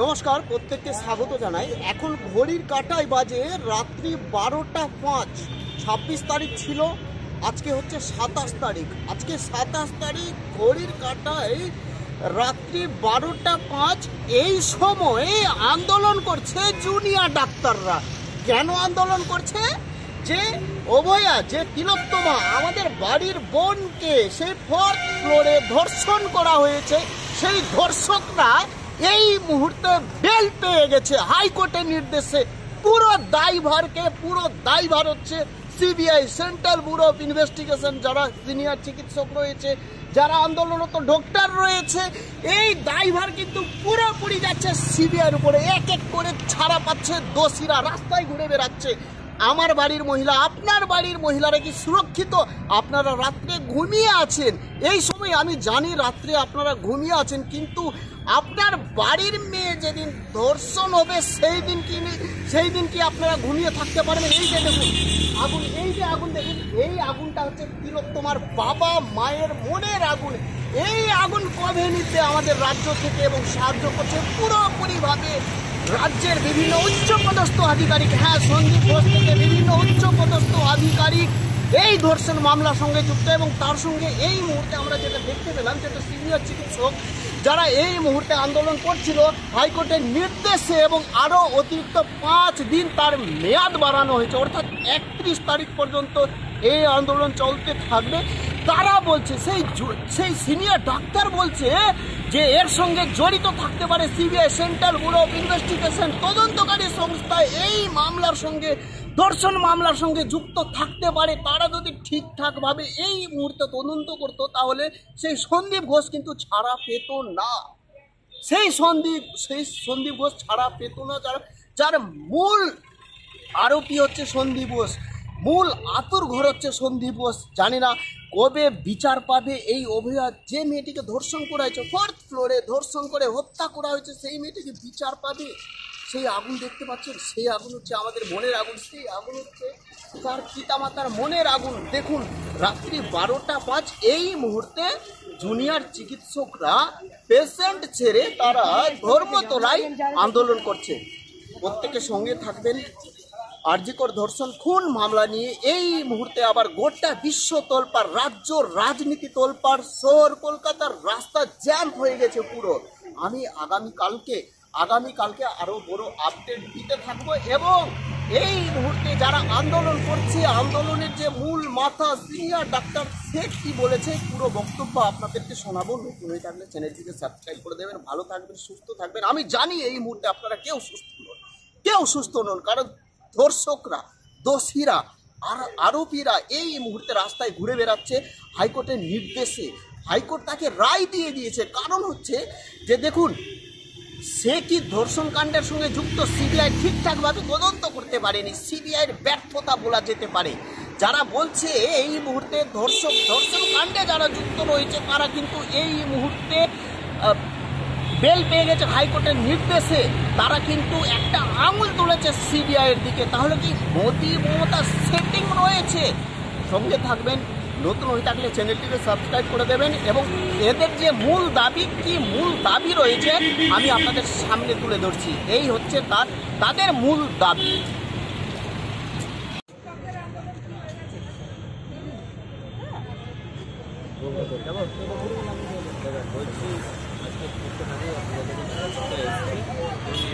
নমস্কার, প্রত্যেককে স্বাগত জানাই। এখন ঘড়ির কাঁটায় বাজে রাত্রি 12টা 5। 26 তারিখ ছিল, আজকে হচ্ছে 27 তারিখ। আজকে 27 তারিখ, ঘড়ির কাঁটায় রাত্রি 12টা 5। এই সময়ে আন্দোলন করছে জুনিয়র ডাক্তাররা। কেন আন্দোলন করছে? যে অভয়া, যে তিলোত্তমা, আমাদের বাড়ির বোনকে সেই 4th ফ্লোরে ধর্ষণ করা হয়েছে, সেই ধর্ষকরা এই মুহূর্তে বেল পেয়ে গেছে হাইকোর্টের নির্দেশে। পুরো দায়ভার হচ্ছে CBI, central bureau of investigation, যারা সিনিয়র চিকিৎসক রয়েছে, যারা আন্দোলনরত ডক্টর রয়েছে, এই দায়ভার কিন্তু পুরোপুরি যাচ্ছে সিবিআইয়ের উপরে। এক এক করে ছাড়া পাচ্ছে দোষীরা, রাস্তায় ঘুরে বেড়াচ্ছে। আমার বাড়ির মহিলা, আপনার বাড়ির মহিলারা কি সুরক্ষিত? আপনারা রাত্রে ঘুমিয়ে আছেন। এই সময় আমি জানি রাত্রে আপনারা ঘুমিয়ে আছেন, কিন্তু আপনার বাড়ির মেয়ে যেদিন ধর্ষণ হবে সেই দিন কি আপনারা ঘুমিয়ে থাকতে পারবেন? এই যে দেখুন আগুন, এই যে আগুন দেখুন, এই আগুনটা হচ্ছে তিলোত্তমার বাবা মায়ের মনের আগুন। এই আগুন কবে নিতে আমাদের রাজ্য থেকে এবং সাহায্য করছে পুরোপুরিভাবে রাজ্যের বিভিন্ন উচ্চপদস্থ আধিকারিক। হ্যাঁ, সন্দীপ ঘোষ থেকে বিভিন্ন উচ্চপদস্থ আধিকারিক এই ধর্ষণ মামলার সঙ্গে যুক্ত। এবং তার সঙ্গে এই মুহূর্তে আমরা যেটা দেখতে পেলাম, যেটা সিনিয়র চিকিৎসক যারা এই মুহূর্তে আন্দোলন করছিল হাইকোর্টের নির্দেশে, এবং আরও অতিরিক্ত 5 দিন তার মেয়াদ বাড়ানো হয়েছে, অর্থাৎ 31 তারিখ পর্যন্ত এই আন্দোলন চলতে থাকবে। তারা বলছে, সেই সিনিয়র ডাক্তার বলছে যে এর সঙ্গে জড়িত থাকতে পারে CBI, central bureau of investigation, তদন্তকারী সংস্থা এই মামলার সঙ্গে, ধর্ষণ মামলার সঙ্গে যুক্ত থাকতে পারে। তারা যদি ঠিকঠাকভাবে এই মুহূর্তে তদন্ত করতো, তাহলে সেই সন্দীপ ঘোষ কিন্তু ছাড়া পেত না। সেই সন্দীপ ঘোষ ছাড়া পেত না, যার মূল আরোপি হচ্ছে সন্দীপ ঘোষ, মূল আতুর ঘর হচ্ছে সন্দীপ ঘোষ। জানি না কবে বিচার পাবে এই অভয়া, যে মেয়েটিকে ধর্ষণ করা হয়েছে, 4th ফ্লোরে ধর্ষণ করে হত্যা করা হয়েছে, সেই মেয়েটিকে বিচার পাবে। সেই আগুন দেখতে পাচ্ছেন, সেই আগুন হচ্ছে আমাদের মনের আগুন, সেই আগুন হচ্ছে তার পিতামাতার মনের আগুন। দেখুন রাত্রি 12টা 5 এই মুহূর্তে জুনিয়র চিকিৎসকরা পেশেন্ট ছেড়ে তারা ধর্মতলায় আন্দোলন করছে। প্রত্যেকের সঙ্গে থাকবেন। আরজিকর ধর্ষণ খুন মামলা নিয়ে এই মুহূর্তে আবার গোটা বিশ্ব তোলপাড়, রাজ্য রাজনীতি তোলপাড়, শহর কলকাতার রাস্তা জ্যাম হয়ে গেছে পুরো। আমি আগামীকালকে আরো বড় আপডেট দিতে থাকবো। এবং এই মুহূর্তে যারা আন্দোলন করছে, আন্দোলনের যে মূল মাথা সিনিয়র ডাক্তার, সে কি বলেছে পুরো বক্তব্য আপনাদেরকে শোনাবো। নতুন হয়ে থাকলে চ্যানেলটিকে সাবস্ক্রাইব করে দেবেন। ভালো থাকবেন, সুস্থ থাকবেন। আমি জানি এই মুহূর্তে আপনারা কেউ সুস্থ নন, কারণ ধর্ষকরা, দোষীরা আর আরোপীরা এই মুহূর্তে রাস্তায় ঘুরে বেড়াচ্ছে হাইকোর্টের নির্দেশে। হাইকোর্ট তাকে রায় দিয়ে দিয়েছে। কারণ হচ্ছে যে দেখুন, সে কি ধর্ষণ কাণ্ডের সঙ্গে যুক্ত, সিবিআই ঠিকঠাকভাবে তদন্ত করতে পারেনি, সিবিআইয়ের ব্যর্থতা বলা যেতে পারে। যারা বলছে এই মুহূর্তে ধর্ষণ কাণ্ডে যারা যুক্ত রয়েছে, তারা কিন্তু এই মুহূর্তে বেল পেয়ে গেছে হাইকোর্টের নির্দেশে। তারা কিন্তু একটা আঙুল তুলেছে সিবিআইয়ের দিকে। তাহলে কি মোদি মমতা সেটিং রয়েছে? সঙ্গে থাকবেন। নতুন হয়ে থাকলে চ্যানেলটিকে সাবস্ক্রাইব করে দেবেন। এবং এদের যে মূল দাবি রয়েছে আমি আপনাদের সামনে তুলে ধরছি। এই হচ্ছে তাদের মূল দাবি।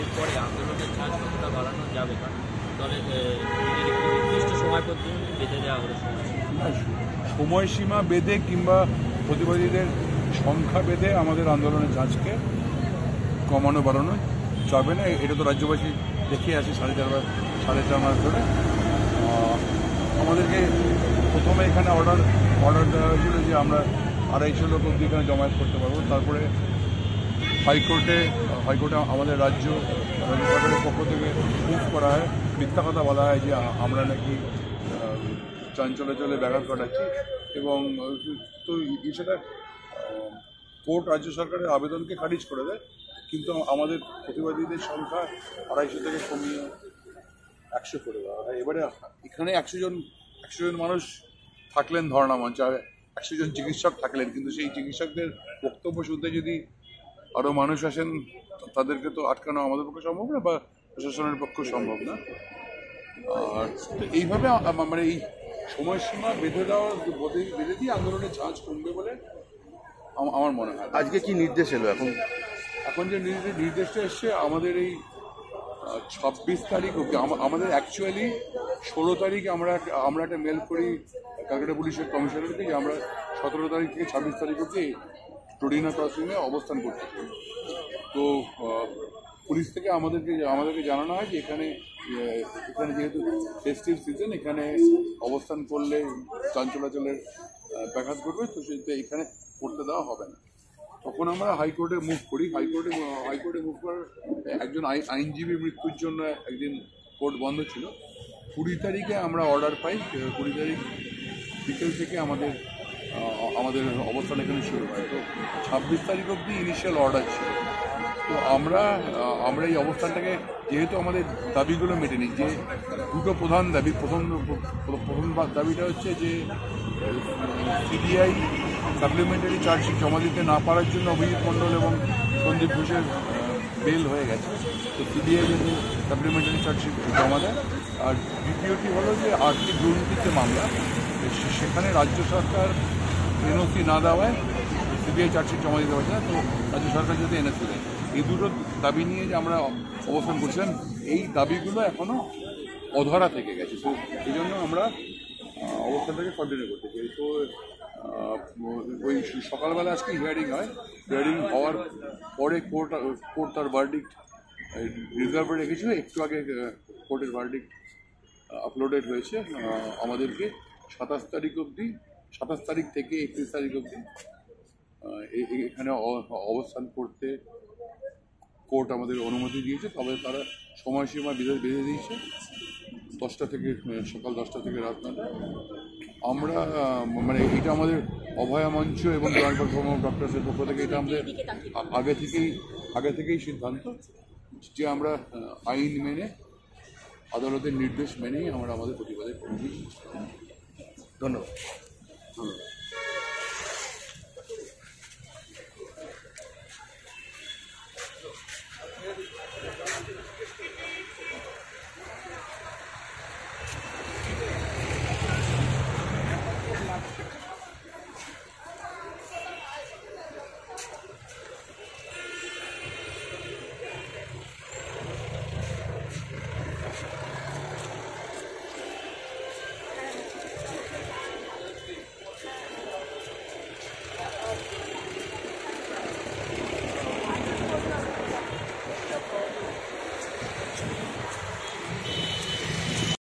এরপরে আন্দোলনের চান্স কতটা বাড়ানো যাবে, তাহলে নির্দিষ্ট সময় পর্যন্ত বেঁধে দেওয়া হলো সময়সীমা বেঁধে কিংবা প্রতিবাদীদের সংখ্যা বেঁধে আমাদের আন্দোলনের চান্সকে কমানো বাড়ানো যাবে না। এটা তো রাজ্যবাসী দেখে আসে সাড়ে চার মাস ধরে। আমাদেরকে প্রথমে এখানে অর্ডার দেওয়া হয়েছিল যে আমরা 250 লোক অব্দি এখানে জমায়েত করতে পারবো। তারপরে হাইকোর্টে আমাদের রাজ্য সরকারের পক্ষ থেকে মুভ করা হয়, মিথ্যা কথা বলা হয় যে আমরা নাকি চলে ব্যাঘাত ঘটাচ্ছি। এবং তো সেটা কোর্ট রাজ্য সরকারের আবেদনকে খারিজ করে দেয়। কিন্তু আমাদের প্রতিবাদীদের সংখ্যা 250 থেকে কমিয়ে 100 করে দেওয়া হয়। এবারে এখানে 100 জন মানুষ থাকলেন ধর্ণা মঞ্চে, 100 জন চিকিৎসক থাকলেন, কিন্তু সেই চিকিৎসকদের বক্তব্য শুনতে যদি আরও মানুষ আসেন, তাদেরকে তো আটকানো আমাদের পক্ষে সম্ভব না বা প্রশাসনের পক্ষে সম্ভব না। আর এইভাবে মানে এই সময়সীমা বেঁধে দিয়ে আন্দোলনের ঝাঁজ কমবে বলে আমার মনে হয়। আজকে কি নির্দেশ এলো? এখন যে নির্দেশটা এসছে আমাদের এই 26 তারিখ অব্দি, আমাদের অ্যাকচুয়ালি 16 তারিখ আমরা একটা মেল করি ক্যালকাটা পুলিশের কমিশনারকে যে আমরা 17 তারিখ থেকে 26 তারিখ অব্দি টরিনা ক্রসিংয়ে অবস্থান করতে। তো পুলিশ থেকে আমাদেরকে জানানো হয় যে এখানে যেহেতু ফেস্টিভ সিজন, এখানে অবস্থান করলে যান চলাচলের ব্যাঘাত ঘটবে, তো সেটা এখানে করতে দেওয়া হবে না। তখন আমরা হাইকোর্টে মুভ করি। হাইকোর্টে মুভ করার একজন আইনজীবী মৃত্যুর জন্য একদিন কোর্ট বন্ধ ছিল। 20 তারিখে আমরা অর্ডার পাই। 20 তারিখ বিকেল থেকে আমাদের অবস্থান এখানে শুরু হয়। তো 26 তারিখ অবধি ইনিশিয়াল অর্ডার ছিল। তো আমরা এই অবস্থানটাকে, যেহেতু আমাদের দাবিগুলো মেটেনি, যে দুটো প্রধান দাবি, প্রথম দাবিটা হচ্ছে যে সিবিআই সাপ্লিমেন্টারি চার্জশিট জমা দিতে না পারার জন্য অভিজিৎ মণ্ডল এবং সন্দীপ ঘোষের বেল হয়ে গেছে। তো সিবিআই যদি সাপ্লিমেন্টারি চার্জশিট জমা দেয়। আর দ্বিতীয়টি হলো যে আর্থিক দুর্নীতির যে মামলা, সেখানে রাজ্য সরকার এনওসি না দেওয়ায় সিবিআই চার্জশিট জমা দিতে পারছে না। তো রাজ্য সরকার যদি এনওসি দেয়, এই দুটো দাবি নিয়ে যে আমরা অবস্থান করছিলাম, এই দাবিগুলো এখনও অধরা থেকে গেছে। তো এই জন্য আমরা অবস্থানটাকে কন্টিনিউ করতে চাই। তো ওই সকালবেলা আজকে হিয়ারিং হয়। হিয়ারিং হওয়ার পরে কোর্ট তার ভার্ডিক্ট রিজার্ভে রেখেছিল। একটু আগে কোর্টের ভার্ডিক্ট আপলোডেড হয়েছে। আমাদেরকে 27 তারিখ থেকে 31 তারিখ অবধি এখানে অবস্থান করতে কোর্ট আমাদের অনুমতি দিয়েছে। তবে তারা সময়সীমা বেঁধে দিয়েছে 10টা থেকে, সকাল 10টা থেকে রাত 9টা। আমরা মানে এটা আমাদের অভয়া মঞ্চ এবং জয়েন্ট প্ল্যাটফর্ম অফ ডক্টরসের পক্ষ থেকে এটা আমাদের আগে থেকেই সিদ্ধান্ত যে আমরা আইন মেনে, আদালতের নির্দেশ মেনেই আমরা আমাদের প্রতিবাদের কর্মী। ধন্যবাদ।